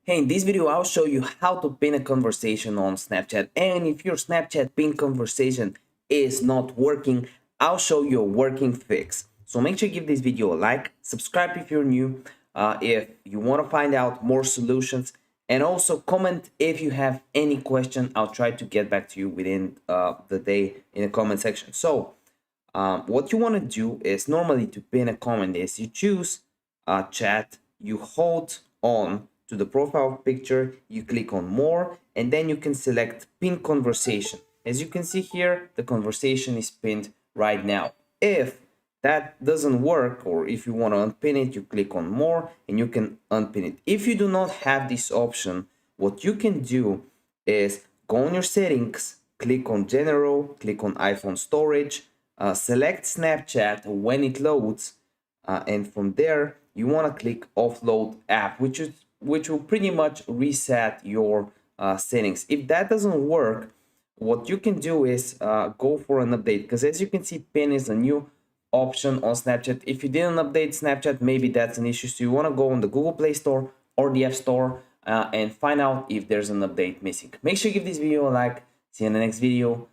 Hey, in this video, I'll show you how to pin a conversation on Snapchat. And if your Snapchat pin conversation is not working, I'll show you a working fix. So make sure you give this video a like, subscribe if you're new, if you want to find out more solutions, and also comment if you have any question. I'll try to get back to you within the day in the comment section. So what you want to do is normally to pin a comment is you choose chat, you hold on to the profile picture, you click on more, and then you can select pin conversation. As you can see here, the conversation is pinned right now. If that doesn't work, or if you want to unpin it, you click on more and you can unpin it. If you do not have this option, what you can do is go on your settings, click on general, click on iPhone storage, select Snapchat when it loads, and from there you want to click offload app, which will pretty much reset your settings. If that doesn't work, what you can do is go for an update, because as you can see, pin is a new option on Snapchat. If you didn't update Snapchat, maybe that's an issue. So you want to go on the Google Play Store or the App Store and find out if there's an update missing. Make sure you give this video a like. See you in the next video.